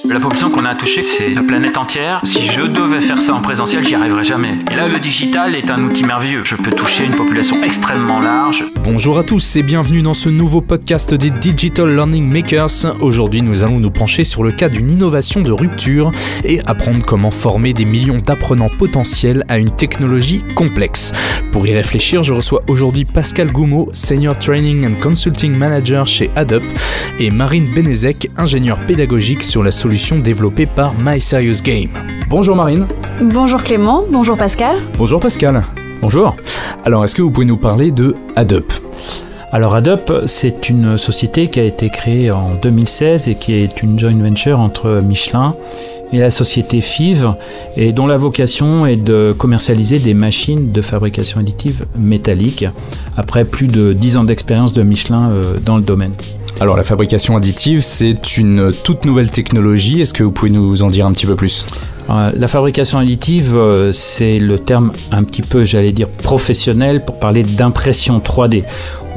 La population qu'on a touchée, c'est la planète entière. Si je devais faire ça en présentiel, j'y arriverais jamais. Et là, le digital est un outil merveilleux. Je peux toucher une population extrêmement large. Bonjour à tous et bienvenue dans ce nouveau podcast des Digital Learning Makers. Aujourd'hui, nous allons nous pencher sur le cas d'une innovation de rupture et apprendre comment former des millions d'apprenants potentiels à une technologie complexe. Pour y réfléchir, je reçois aujourd'hui Pascal Goumeau, Senior Training and Consulting Manager chez Adobe, et Marine Benezek, ingénieure pédagogique sur la solution développée par My Serious Game. Bonjour Marine. Bonjour Clément, bonjour Pascal. Bonjour Pascal. Bonjour. Alors, est-ce que vous pouvez nous parler de Adobe ? Alors Adobe, c'est une société qui a été créée en 2016 et qui est une joint venture entre Michelin et la société FIV, et dont la vocation est de commercialiser des machines de fabrication additive métallique, après plus de 10 ans d'expérience de Michelin dans le domaine. Alors la fabrication additive, c'est une toute nouvelle technologie, est-ce que vous pouvez nous en dire un petit peu plus ? La fabrication additive, c'est le terme un petit peu, j'allais dire, professionnel pour parler d'impression 3D.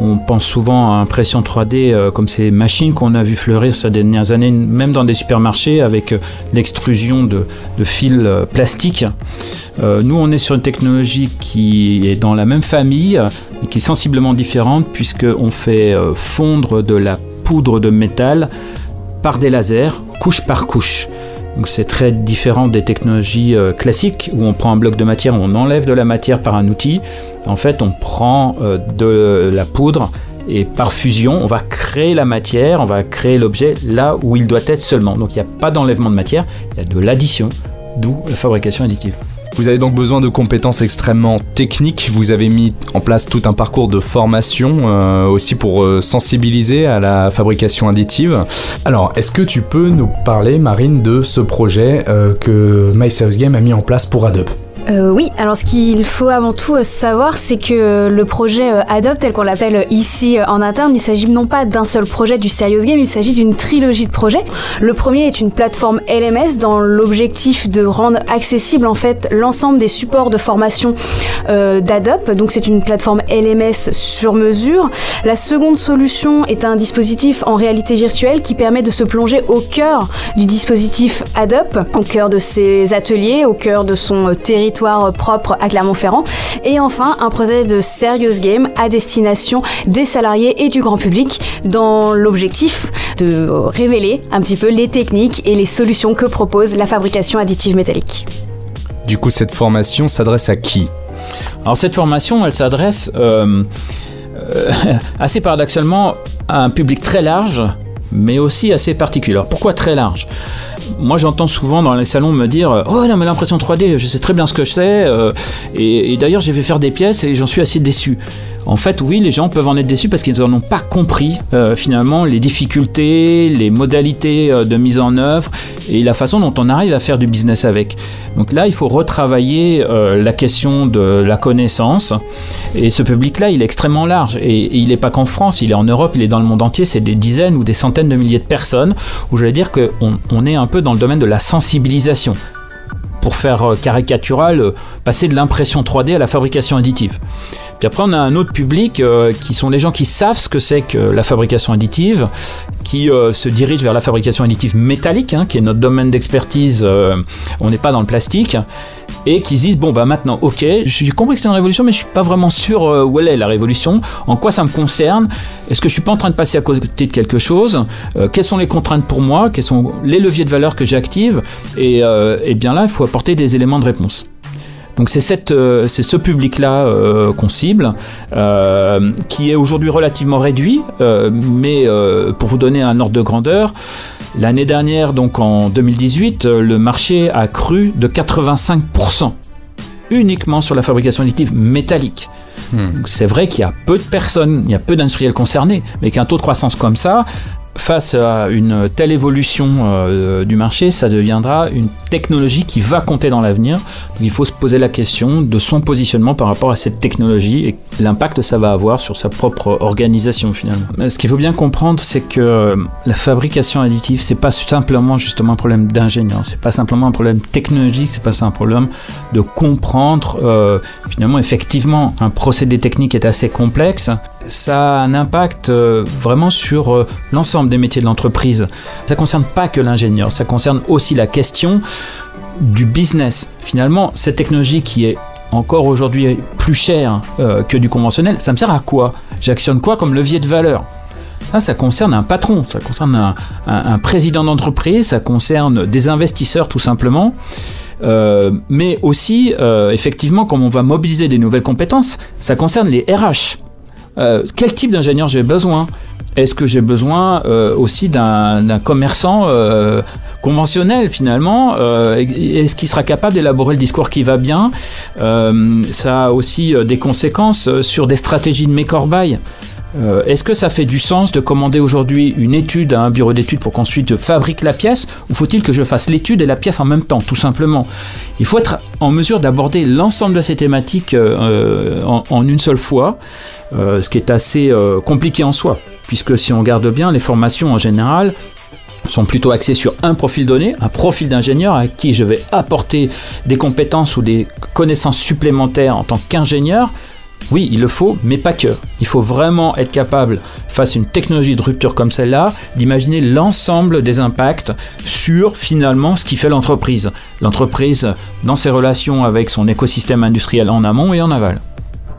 On pense souvent à impression 3D comme ces machines qu'on a vu fleurir ces dernières années, même dans des supermarchés, avec l'extrusion de fils plastiques. Nous, on est sur une technologie qui est dans la même famille, et qui est sensiblement différente, puisqu'on fait fondre de la poudre de métal par des lasers, couche par couche. Donc c'est très différent des technologies classiques où on prend un bloc de matière, on enlève de la matière par un outil. En fait, on prend de la poudre et par fusion, on va créer la matière, on va créer l'objet là où il doit être seulement. Donc il n'y a pas d'enlèvement de matière, il y a de l'addition, d'où la fabrication additive. Vous avez donc besoin de compétences extrêmement techniques. Vous avez mis en place tout un parcours de formation aussi pour sensibiliser à la fabrication additive. Alors, est-ce que tu peux nous parler, Marine, de ce projet que My Serious Game a mis en place pour Adobe ? Oui, alors ce qu'il faut avant tout savoir, c'est que le projet Adobe, tel qu'on l'appelle ici en interne, il s'agit non pas d'un seul projet du Serious Game, il s'agit d'une trilogie de projets. Le premier est une plateforme LMS dans l'objectif de rendre accessible en fait l'ensemble des supports de formation d'Adobe. Donc c'est une plateforme LMS sur mesure. La seconde solution est un dispositif en réalité virtuelle qui permet de se plonger au cœur du dispositif Adobe, au cœur de ses ateliers, au cœur de son territoire propre à Clermont-Ferrand. Et enfin, un projet de Serious Game à destination des salariés et du grand public dans l'objectif de révéler un petit peu les techniques et les solutions que propose la fabrication additive métallique. Du coup, cette formation s'adresse à qui ? Alors cette formation, elle s'adresse assez paradoxalement à un public très large, mais aussi assez particulier. Alors pourquoi très large ? Moi, j'entends souvent dans les salons me dire « Oh non, mais l'impression 3D, je sais très bien ce que je sais. Et d'ailleurs, j'ai fait faire des pièces et j'en suis assez déçu. » En fait, oui, les gens peuvent en être déçus parce qu'ils n'en ont pas compris finalement les difficultés, les modalités de mise en œuvre et la façon dont on arrive à faire du business avec. Donc là, il faut retravailler la question de la connaissance. Et ce public-là, il est extrêmement large. Et il n'est pas qu'en France, il est en Europe, il est dans le monde entier. C'est des dizaines ou des centaines de milliers de personnes où je vais dire qu'on est un peu dans le domaine de la sensibilisation. Pour faire caricatural, passer de l'impression 3D à la fabrication additive. Puis après, on a un autre public qui sont les gens qui savent ce que c'est que la fabrication additive, qui se dirigent vers la fabrication additive métallique, qui est notre domaine d'expertise, on n'est pas dans le plastique, et qui se disent, bon, bah maintenant, ok, j'ai compris que c'est une révolution, mais je ne suis pas vraiment sûr où elle est, la révolution, en quoi ça me concerne, est-ce que je ne suis pas en train de passer à côté de quelque chose, quelles sont les contraintes pour moi, quels sont les leviers de valeur que j'active, et bien là, il faut apporter des éléments de réponse. Donc c'est ce public-là qu'on cible, qui est aujourd'hui relativement réduit, mais pour vous donner un ordre de grandeur, l'année dernière, donc en 2018, le marché a cru de 85%, uniquement sur la fabrication additive métallique. Donc c'est vrai qu'il y a peu de personnes, il y a peu d'industriels concernés, mais qu'un taux de croissance comme ça, face à une telle évolution du marché, ça deviendra une technologie qui va compter dans l'avenir. Donc, il faut se poser la question de son positionnement par rapport à cette technologie et l'impact que ça va avoir sur sa propre organisation finalement. Ce qu'il faut bien comprendre, c'est que la fabrication additive, c'est pas simplement justement un problème d'ingénieur, c'est pas simplement un problème technologique, c'est pas un problème de comprendre finalement effectivement un procédé technique est assez complexe. Ça a un impact vraiment sur l'ensemble l'ensemble des métiers de l'entreprise. Ça ne concerne pas que l'ingénieur, ça concerne aussi la question du business. Finalement, cette technologie qui est encore aujourd'hui plus chère que du conventionnel, ça me sert à quoi? J'actionne quoi comme levier de valeur? Ça concerne un patron, ça concerne un président d'entreprise, ça concerne des investisseurs tout simplement. Mais aussi, effectivement, comme on va mobiliser des nouvelles compétences, ça concerne les RH. Quel type d'ingénieur j'ai besoin? Est-ce que j'ai besoin aussi d'un commerçant conventionnel finalement? Est-ce qu'il sera capable d'élaborer le discours qui va bien? Ça a aussi des conséquences sur des stratégies de make or buy. Est-ce que ça fait du sens de commander aujourd'hui une étude à un bureau d'études pour qu'ensuite je fabrique la pièce, ou faut-il que je fasse l'étude et la pièce en même temps, tout simplement? Il faut être en mesure d'aborder l'ensemble de ces thématiques en une seule fois, ce qui est assez compliqué en soi, puisque si on regarde bien, les formations en général sont plutôt axées sur un profil donné, un profil d'ingénieur à qui je vais apporter des compétences ou des connaissances supplémentaires en tant qu'ingénieur. Oui, il le faut, mais pas que. Il faut vraiment être capable, face à une technologie de rupture comme celle-là, d'imaginer l'ensemble des impacts sur, finalement, ce qui fait l'entreprise. L'entreprise, dans ses relations avec son écosystème industriel en amont et en aval.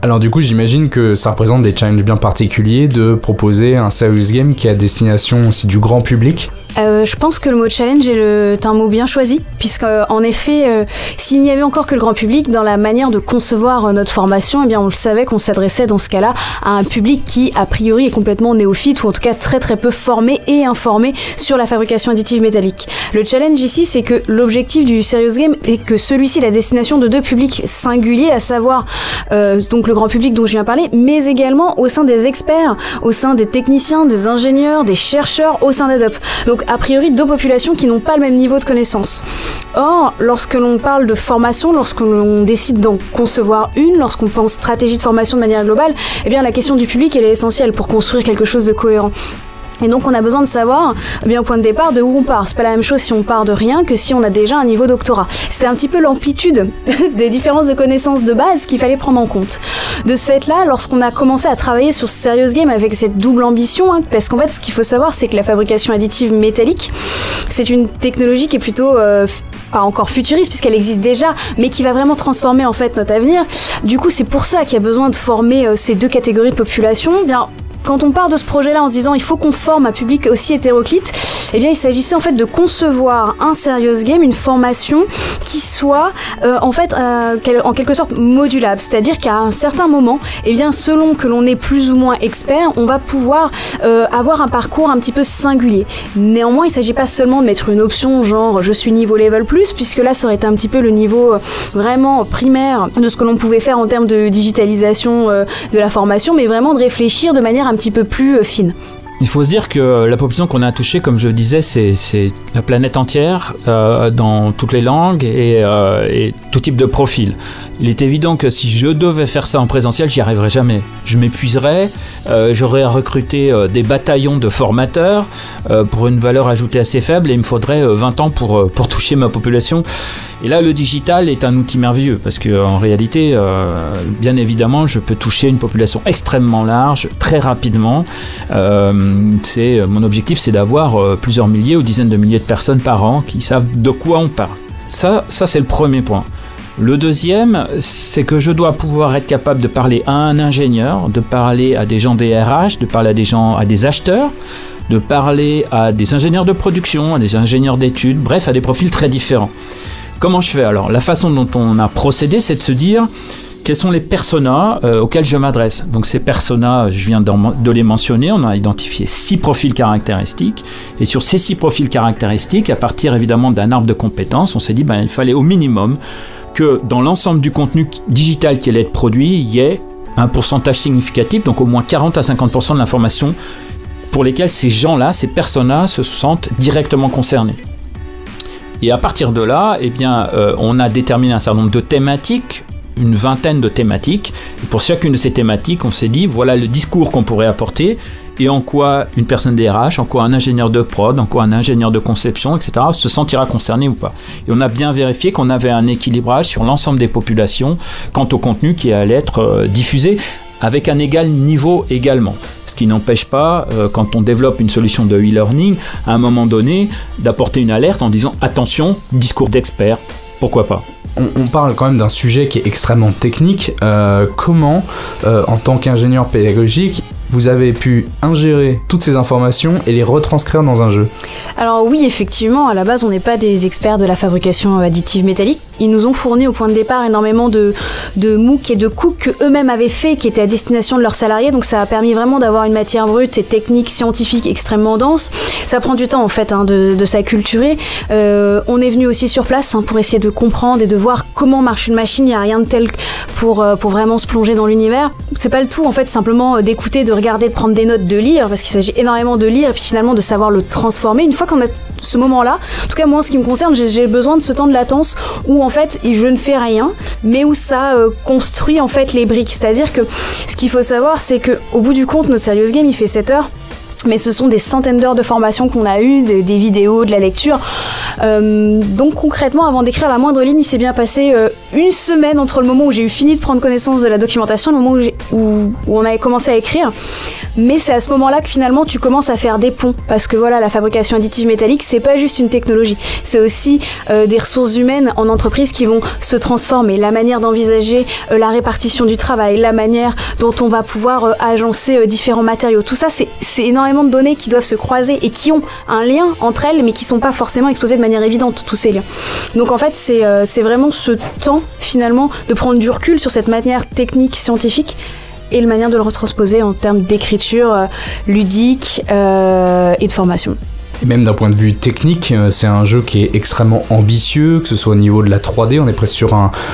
Alors du coup, j'imagine que ça représente des challenges bien particuliers de proposer un serious game qui est à destination aussi du grand public. Je pense que le mot challenge est un mot bien choisi, puisque en effet, s'il n'y avait encore que le grand public, dans la manière de concevoir notre formation, eh bien on le savait qu'on s'adressait dans ce cas-là à un public qui, a priori, est complètement néophyte, ou en tout cas très très peu formé et informé sur la fabrication additive métallique. Le challenge ici, c'est que l'objectif du serious game est que celui-ci est la destination de deux publics singuliers, à savoir donc le grand public dont je viens parler, mais également au sein des experts, au sein des techniciens, des ingénieurs, des chercheurs, au sein d'ADOP. Donc a priori deux populations qui n'ont pas le même niveau de connaissance. Or, lorsque l'on parle de formation, lorsque l'on décide d'en concevoir une, lorsqu'on pense stratégie de formation de manière globale, eh bien la question du public elle est essentielle pour construire quelque chose de cohérent. Et donc on a besoin de savoir, bien au point de départ, de où on part. C'est pas la même chose si on part de rien que si on a déjà un niveau doctorat. C'était un petit peu l'amplitude des différences de connaissances de base qu'il fallait prendre en compte. De ce fait-là, lorsqu'on a commencé à travailler sur ce serious game avec cette double ambition, parce qu'en fait ce qu'il faut savoir c'est que la fabrication additive métallique, c'est une technologie qui est plutôt pas encore futuriste puisqu'elle existe déjà, mais qui va vraiment transformer en fait notre avenir. Du coup c'est pour ça qu'il y a besoin de former ces deux catégories de population. Bien, quand on part de ce projet-là en se disant il faut qu'on forme un public aussi hétéroclite, eh bien il s'agissait en fait de concevoir un serious game, une formation qui soit en fait en quelque sorte modulable, c'est-à-dire qu'à un certain moment, eh bien selon que l'on est plus ou moins expert, on va pouvoir avoir un parcours un petit peu singulier. Néanmoins, il ne s'agit pas seulement de mettre une option genre je suis niveau level plus, puisque là ça aurait été un petit peu le niveau vraiment primaire de ce que l'on pouvait faire en termes de digitalisation de la formation, mais vraiment de réfléchir de manière un petit peu plus fine. Il faut se dire que la population qu'on a touchée, comme je le disais, c'est la planète entière, dans toutes les langues et tout type de profil. Il est évident que si je devais faire ça en présentiel, j'y arriverais jamais. Je m'épuiserais, j'aurais à recruter des bataillons de formateurs pour une valeur ajoutée assez faible et il me faudrait 20 ans pour toucher ma population. Et là, le digital est un outil merveilleux parce qu'en réalité, bien évidemment, je peux toucher une population extrêmement large, très rapidement. Mon objectif, c'est d'avoir plusieurs milliers ou dizaines de milliers de personnes par an qui savent de quoi on parle. Ça c'est le premier point. Le deuxième, c'est que je dois pouvoir être capable de parler à un ingénieur, de parler à des gens des RH, de parler à des acheteurs, de parler à des ingénieurs de production, à des ingénieurs d'études, bref, à des profils très différents. Comment je fais alors? La façon dont on a procédé, c'est de se dire quels sont les personas auxquels je m'adresse. Donc ces personas, je viens de les mentionner, on a identifié 6 profils caractéristiques. Et sur ces 6 profils caractéristiques, à partir évidemment d'un arbre de compétences, on s'est dit il fallait au minimum que dans l'ensemble du contenu digital qui allait être produit, il y ait un pourcentage significatif, donc au moins 40 à 50% de l'information pour lesquelles ces gens-là, ces personas se sentent directement concernés. Et à partir de là, on a déterminé un certain nombre de thématiques, une vingtaine de thématiques. Et pour chacune de ces thématiques, on s'est dit, voilà le discours qu'on pourrait apporter et en quoi une personne des RH, en quoi un ingénieur de prod, en quoi un ingénieur de conception, etc. se sentira concerné ou pas. Et on a bien vérifié qu'on avait un équilibrage sur l'ensemble des populations quant au contenu qui allait être diffusé avec un égal niveau également. Ce qui n'empêche pas, quand on développe une solution de e-learning, à un moment donné, d'apporter une alerte en disant « Attention, discours d'expert, pourquoi pas ?» On parle quand même d'un sujet qui est extrêmement technique. Comment, en tant qu'ingénieur pédagogique, vous avez pu ingérer toutes ces informations et les retranscrire dans un jeu? Alors oui, effectivement, à la base, on n'est pas des experts de la fabrication additive métallique. Ils nous ont fourni au point de départ énormément de MOOC et de cook qu'eux-mêmes avaient fait, qui étaient à destination de leurs salariés. Donc ça a permis vraiment d'avoir une matière brute et technique, scientifique extrêmement dense. Ça prend du temps en fait de s'acculturer. On est venu aussi sur place pour essayer de comprendre et de voir comment marche une machine. Il n'y a rien de tel pour vraiment se plonger dans l'univers. C'est pas le tout en fait, simplement d'écouter, de regarder, de prendre des notes, de lire, parce qu'il s'agit énormément de lire et puis finalement de savoir le transformer. Une fois qu'on a ce moment-là, en tout cas moi en ce qui me concerne, j'ai besoin de ce temps de latence où en fait je ne fais rien, mais où ça construit en fait les briques. C'est-à-dire que ce qu'il faut savoir, c'est que au bout du compte, notre Serious Game il fait 7 heures. Mais ce sont des centaines d'heures de formation qu'on a eues, des vidéos, de la lecture. Donc concrètement, avant d'écrire la moindre ligne, il s'est bien passé une semaine entre le moment où j'ai eu fini de prendre connaissance de la documentation et le moment où on avait commencé à écrire. Mais c'est à ce moment-là que finalement tu commences à faire des ponts, parce que voilà, la fabrication additive métallique, c'est pas juste une technologie, c'est aussi des ressources humaines en entreprise qui vont se transformer, la manière d'envisager la répartition du travail, la manière dont on va pouvoir agencer différents matériaux. Tout ça, c'est énormément de données qui doivent se croiser et qui ont un lien entre elles, mais qui sont pas forcément exposées de manière évidente, tous ces liens. Donc en fait, c'est vraiment ce temps finalement de prendre du recul sur cette manière technique, scientifique, et la manière de le retransposer en termes d'écriture ludique et de formation. Et même d'un point de vue technique, c'est un jeu qui est extrêmement ambitieux, que ce soit au niveau de la 3D, on est presque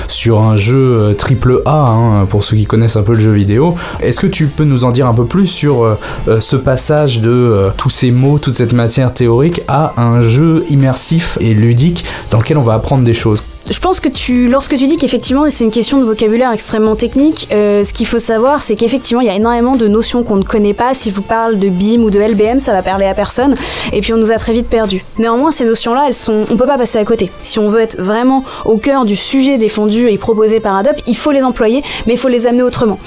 sur un jeu triple A, pour ceux qui connaissent un peu le jeu vidéo. Est-ce que tu peux nous en dire un peu plus sur ce passage de tous ces mots, toute cette matière théorique à un jeu immersif et ludique dans lequel on va apprendre des choses? Je pense que lorsque tu dis qu'effectivement c'est une question de vocabulaire extrêmement technique, ce qu'il faut savoir, c'est qu'effectivement il y a énormément de notions qu'on ne connaît pas. Si je vous parle de BIM ou de LBM, ça va parler à personne, et puis on nous a très vite perdus. Néanmoins, ces notions-là, on peut pas passer à côté. Si on veut être vraiment au cœur du sujet défendu et proposé par Adobe, il faut les employer, mais il faut les amener autrement.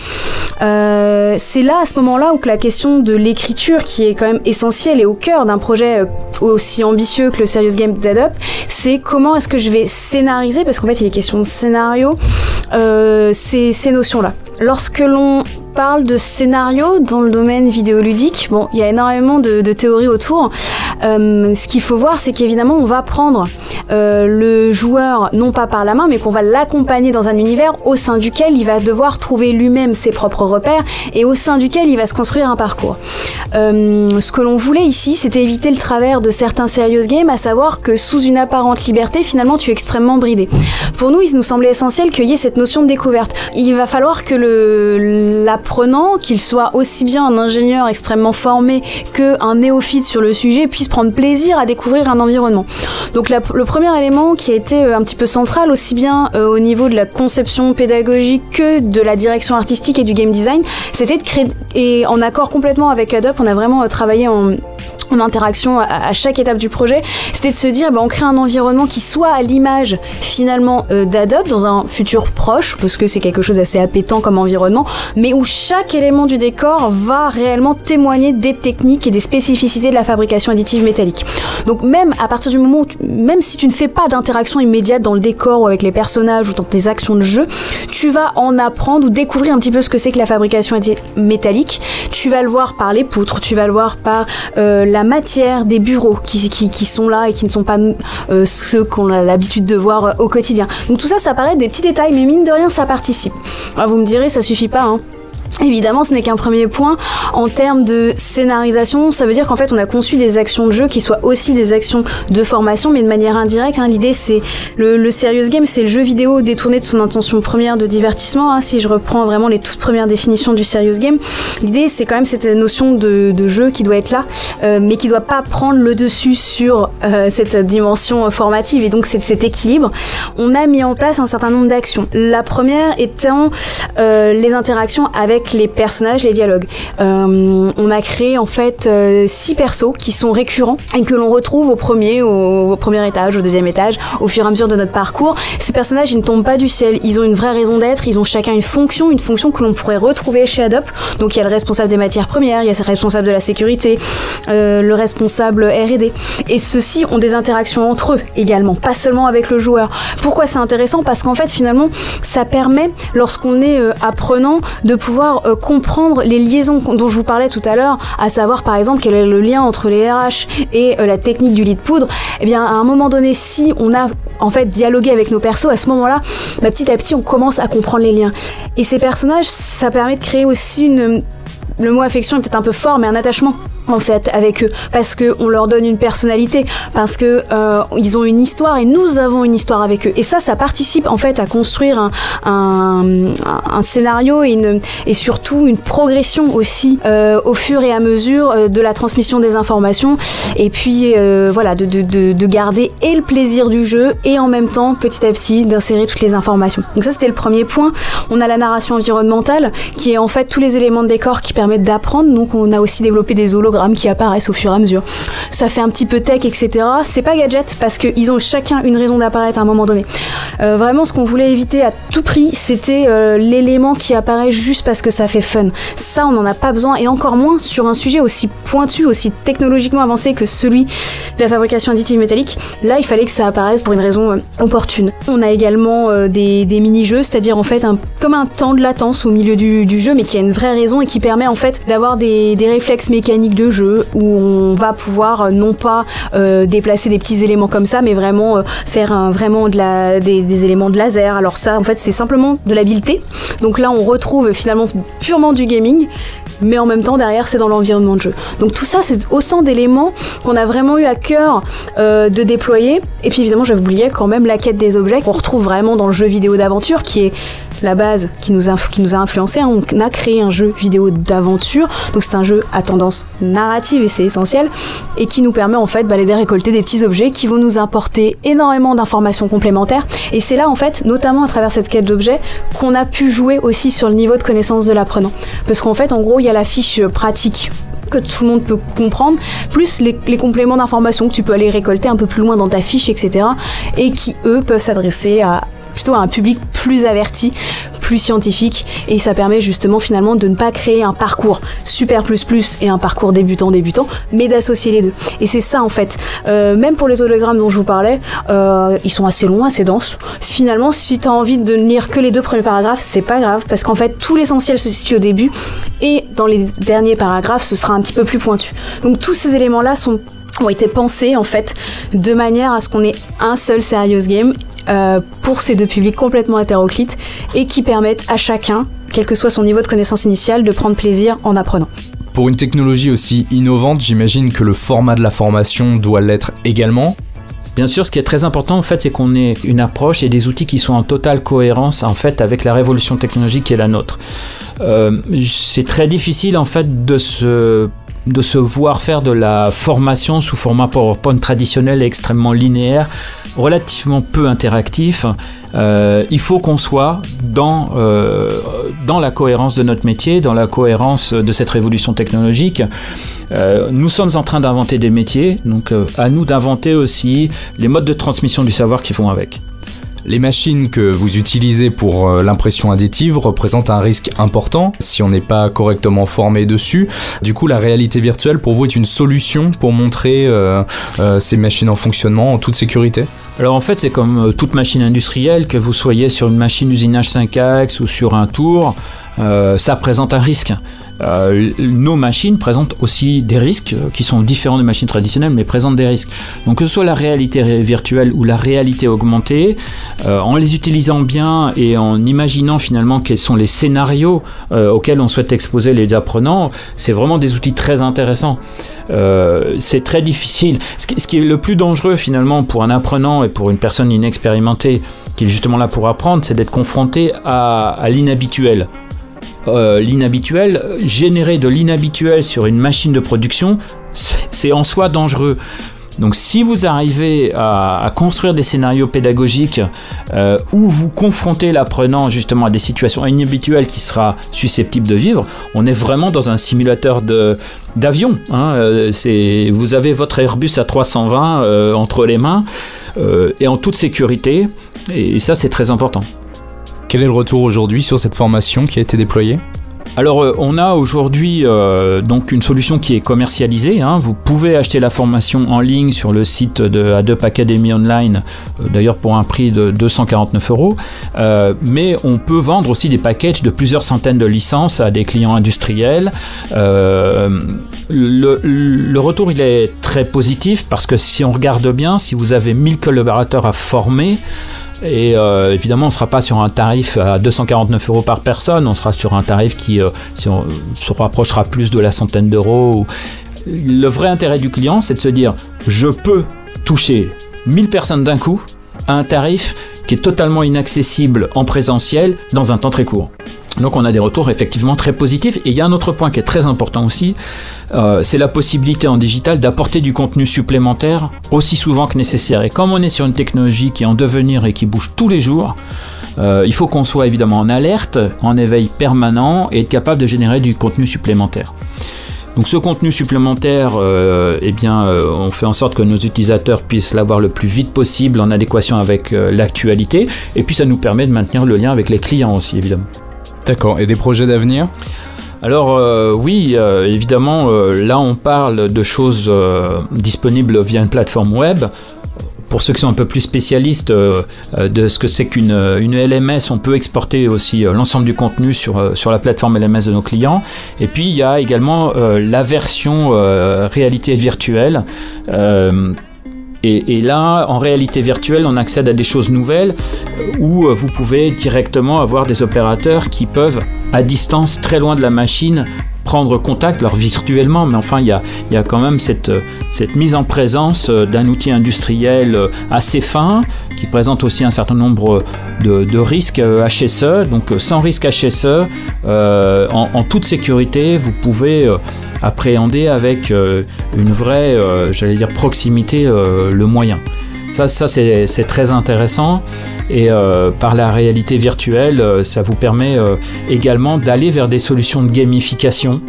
C'est là, à ce moment-là, où que la question de l'écriture, qui est quand même essentielle et au cœur d'un projet aussi ambitieux que le Serious Game d'Adobe, c'est comment est-ce que je vais scénariser, parce qu'en fait il est question de scénario, ces notions-là. Lorsque l'on parle de scénario dans le domaine vidéoludique, bon, il y a énormément de théories autour. Ce qu'il faut voir, c'est qu'évidemment on va prendre le joueur non pas par la main, mais qu'on va l'accompagner dans un univers au sein duquel il va devoir trouver lui-même ses propres repères et au sein duquel il va se construire un parcours. Ce que l'on voulait ici, c'était éviter le travers de certains serious games, à savoir que sous une apparente liberté, finalement tu es extrêmement bridé. Pour nous, il nous semblait essentiel qu'il y ait cette notion de découverte. Il va falloir que l'apprenant, qu'il soit aussi bien un ingénieur extrêmement formé qu'un néophyte sur le sujet, puisse prendre plaisir à découvrir un environnement. Donc le premier élément qui a été un petit peu central, aussi bien au niveau de la conception pédagogique que de la direction artistique et du game design, c'était de créer, et en accord complètement avec Adobe, on a vraiment travaillé en interaction à chaque étape du projet, c'était de se dire on crée un environnement qui soit à l'image finalement d'Adobe dans un futur proche, parce que c'est quelque chose d'assez appétant comme environnement, mais où chaque élément du décor va réellement témoigner des techniques et des spécificités de la fabrication additive métallique. Donc même à partir du moment où même si tu ne fais pas d'interaction immédiate dans le décor ou avec les personnages ou dans tes actions de jeu, tu vas en apprendre ou découvrir un petit peu ce que c'est que la fabrication métallique. Tu vas le voir par les poutres, tu vas le voir par la matière des bureaux qui sont là et qui ne sont pas ceux qu'on a l'habitude de voir au quotidien. Donc tout ça, ça paraît des petits détails, mais mine de rien, ça participe. Alors vous me direz, ça suffit pas, Évidemment, ce n'est qu'un premier point. En termes de scénarisation, ça veut dire qu'en fait, on a conçu des actions de jeu qui soient aussi des actions de formation, mais de manière indirecte. L'idée, c'est le serious game, c'est le jeu vidéo détourné de son intention première de divertissement. Si je reprends vraiment les toutes premières définitions du serious game, l'idée, c'est quand même cette notion de jeu qui doit être là, mais qui doit pas prendre le dessus sur cette dimension formative. Et donc, c'est cet équilibre. On a mis en place un certain nombre d'actions. La première étant les interactions avec avec les personnages, les dialogues. On a créé en fait 6 persos qui sont récurrents et que l'on retrouve au premier étage, au deuxième étage, au fur et à mesure de notre parcours. Ces personnages, ils ne tombent pas du ciel, ils ont une vraie raison d'être, ils ont chacun une fonction que l'on pourrait retrouver chez Adobe. Donc il y a le responsable des matières premières, il y a le responsable de la sécurité, le responsable R&D. Et ceux-ci ont des interactions entre eux également, pas seulement avec le joueur. Pourquoi c'est intéressant ? Parce qu'en fait, finalement, ça permet, lorsqu'on est apprenant, de pouvoir comprendre les liaisons dont je vous parlais tout à l'heure, à savoir par exemple quel est le lien entre les RH et la technique du lit de poudre. Eh bien, à un moment donné, si on a en fait dialogué avec nos persos, à ce moment-là, petit à petit, on commence à comprendre les liens. Et ces personnages, ça permet de créer aussi le mot affection est peut-être un peu fort, mais un attachement en fait avec eux, parce que on leur donne une personnalité, parce que ils ont une histoire et nous avons une histoire avec eux, et ça participe en fait à construire un scénario et surtout une progression aussi au fur et à mesure de la transmission des informations, et puis voilà, de garder et le plaisir du jeu et en même temps petit à petit d'insérer toutes les informations. Donc ça, c'était le premier point. On a la narration environnementale qui est en fait tous les éléments de décor qui permettent d'apprendre. Donc on a aussi développé des hologrammes qui apparaissent au fur et à mesure. Ça fait un petit peu tech, etc. C'est pas gadget parce qu'ils ont chacun une raison d'apparaître à un moment donné. Vraiment, ce qu'on voulait éviter à tout prix, c'était l'élément qui apparaît juste parce que ça fait fun. Ça, on n'en a pas besoin, et encore moins sur un sujet aussi pointu, aussi technologiquement avancé que celui de la fabrication additive métallique. Là, il fallait que ça apparaisse pour une raison opportune. On a également des mini-jeux, c'est-à-dire en fait comme un temps de latence au milieu du jeu, mais qui a une vraie raison et qui permet en fait d'avoir des réflexes mécaniques de jeu où on va pouvoir non pas déplacer des petits éléments comme ça, mais vraiment faire vraiment des éléments de laser. Alors ça, en fait, c'est simplement de l'habileté. Donc là, on retrouve finalement purement du gaming, mais en même temps, derrière, c'est dans l'environnement de jeu. Donc tout ça, c'est autant d'éléments qu'on a vraiment eu à cœur de déployer. Et puis évidemment, j'avais oublié quand même la quête des objets qu'on retrouve vraiment dans le jeu vidéo d'aventure, qui est la base qui nous a influencé. On a créé un jeu vidéo d'aventure, donc c'est un jeu à tendance narrative et c'est essentiel, et qui nous permet en fait d'aller récolter des petits objets qui vont nous apporter énormément d'informations complémentaires. Et c'est là en fait, notamment à travers cette quête d'objets, qu'on a pu jouer aussi sur le niveau de connaissance de l'apprenant. Parce qu'en fait, en gros, il y a la fiche pratique que tout le monde peut comprendre, plus les compléments d'informations que tu peux aller récolter un peu plus loin dans ta fiche, etc. et qui, eux, peuvent s'adresser plutôt à un public plus averti, plus scientifique, et ça permet justement finalement de ne pas créer un parcours super plus et un parcours débutant, mais d'associer les deux. Et c'est ça en fait. Même pour les hologrammes dont je vous parlais, ils sont assez longs, assez denses. Finalement, si tu as envie de ne lire que les 2 premiers paragraphes, c'est pas grave, parce qu'en fait tout l'essentiel se situe au début, et dans les derniers paragraphes, ce sera un petit peu plus pointu. Donc tous ces éléments-là ont été pensés en fait de manière à ce qu'on ait un seul serious game pour ces 2 publics complètement hétéroclites, et qui permettent à chacun, quel que soit son niveau de connaissance initiale, de prendre plaisir en apprenant. Pour une technologie aussi innovante, j'imagine que le format de la formation doit l'être également. Bien sûr, ce qui est très important en fait, c'est qu'on ait une approche et des outils qui sont en totale cohérence en fait avec la révolution technologique qui est la nôtre. C'est très difficile en fait de se voir faire de la formation sous format PowerPoint traditionnel et extrêmement linéaire, relativement peu interactif. Il faut qu'on soit dans la cohérence de notre métier, dans la cohérence de cette révolution technologique. Nous sommes en train d'inventer des métiers, donc à nous d'inventer aussi les modes de transmission du savoir qui vont avec. Les machines que vous utilisez pour l'impression additive représentent un risque important si on n'est pas correctement formé dessus. Du coup, la réalité virtuelle pour vous est une solution pour montrer ces machines en fonctionnement en toute sécurité ? Alors en fait, c'est comme toute machine industrielle, que vous soyez sur une machine d'usinage 5-axe ou sur un tour, ça présente un risque. Nos machines présentent aussi des risques qui sont différents des machines traditionnelles, mais présentent des risques. Donc que ce soit la réalité virtuelle ou la réalité augmentée, en les utilisant bien et en imaginant finalement quels sont les scénarios auxquels on souhaite exposer les apprenants, c'est vraiment des outils très intéressants. C'est très difficile. Ce qui est le plus dangereux finalement pour un apprenant et pour une personne inexpérimentée qui est justement là pour apprendre, c'est d'être confronté à l'inhabituel. Générer de l'inhabituel sur une machine de production, c'est en soi dangereux. Donc si vous arrivez à construire des scénarios pédagogiques où vous confrontez l'apprenant justement à des situations inhabituelles qu'il sera susceptible de vivre, on est vraiment dans un simulateur d'avion. Vous avez votre Airbus A320 entre les mains et en toute sécurité, et ça c'est très important. Quel est le retour aujourd'hui sur cette formation qui a été déployée ? Alors on a aujourd'hui donc une solution qui est commercialisée. Vous pouvez acheter la formation en ligne sur le site de Adobe Academy Online, d'ailleurs pour un prix de 249 €. Mais on peut vendre aussi des packages de plusieurs centaines de licences à des clients industriels. Le retour il est très positif parce que si on regarde bien, si vous avez 1000 collaborateurs à former, et évidemment on ne sera pas sur un tarif à 249 € par personne, on sera sur un tarif qui se rapprochera plus de la centaine d'euros. Le vrai intérêt du client, c'est de se dire je peux toucher 1000 personnes d'un coup à un tarif qui est totalement inaccessible en présentiel dans un temps très court. Donc on a des retours effectivement très positifs. Et il y a un autre point qui est très important aussi, c'est la possibilité en digital d'apporter du contenu supplémentaire aussi souvent que nécessaire. Et comme on est sur une technologie qui est en devenir et qui bouge tous les jours, il faut qu'on soit évidemment en alerte, en éveil permanent et être capable de générer du contenu supplémentaire. Donc ce contenu supplémentaire, on fait en sorte que nos utilisateurs puissent l'avoir le plus vite possible en adéquation avec l'actualité. Et puis ça nous permet de maintenir le lien avec les clients aussi évidemment. D'accord, et des projets d'avenir ? Alors oui, évidemment, là on parle de choses disponibles via une plateforme web. Pour ceux qui sont un peu plus spécialistes de ce que c'est qu'une LMS, on peut exporter aussi l'ensemble du contenu sur la plateforme LMS de nos clients. Et puis il y a également la version réalité virtuelle. Et là, en réalité virtuelle, on accède à des choses nouvelles où vous pouvez directement avoir des opérateurs qui peuvent, à distance, très loin de la machine, prendre contact, alors virtuellement, mais enfin, il y a quand même cette mise en présence d'un outil industriel assez fin, qui présente aussi un certain nombre de risques HSE. Donc, sans risque HSE, en toute sécurité, vous pouvez appréhender avec une vraie, proximité le moyen. Ça c'est très intéressant et par la réalité virtuelle, ça vous permet également d'aller vers des solutions de gamification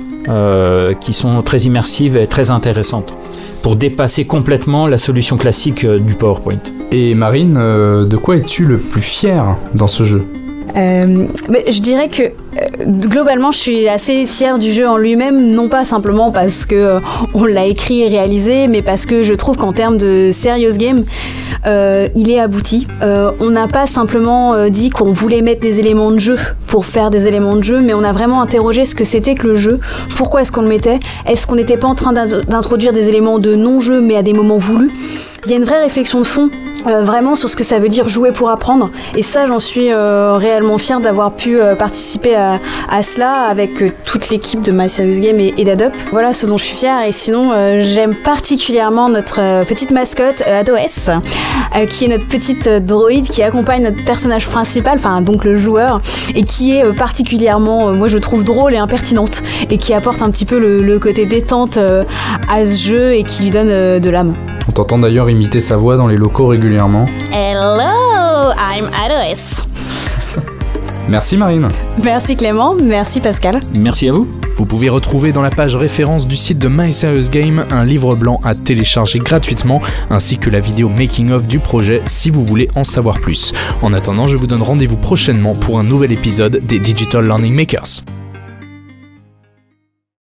qui sont très immersives et très intéressantes pour dépasser complètement la solution classique du PowerPoint. Et Marine, de quoi es-tu le plus fier dans ce jeu ? Mais je dirais que globalement je suis assez fière du jeu en lui-même, non pas simplement parce que on l'a écrit et réalisé, mais parce que je trouve qu'en termes de serious game il est abouti. On n'a pas simplement dit qu'on voulait mettre des éléments de jeu pour faire des éléments de jeu, mais on a vraiment interrogé ce que c'était que le jeu, pourquoi est-ce qu'on le mettait, est-ce qu'on n'était pas en train d'introduire des éléments de non-jeu mais à des moments voulus. Il y a une vraie réflexion de fond vraiment sur ce que ça veut dire jouer pour apprendre, et ça j'en suis réellement fière d'avoir pu participer à cela avec toute l'équipe de My Serious Game et d'Adobe. Voilà ce dont je suis fière. Et sinon j'aime particulièrement notre petite mascotte Adoes, qui est notre petite droïde qui accompagne notre personnage principal, enfin donc le joueur, et qui est particulièrement moi je trouve drôle et impertinente, et qui apporte un petit peu le côté détente à ce jeu et qui lui donne de l'âme. On t'entend d'ailleurs imiter sa voix dans les locaux régulièrement. Hello, I'm Adoes. Merci Marine. Merci Clément, merci Pascal. Merci à vous. Vous pouvez retrouver dans la page référence du site de My Serious Game un livre blanc à télécharger gratuitement, ainsi que la vidéo making of du projet si vous voulez en savoir plus. En attendant, je vous donne rendez-vous prochainement pour un nouvel épisode des Digital Learning Makers.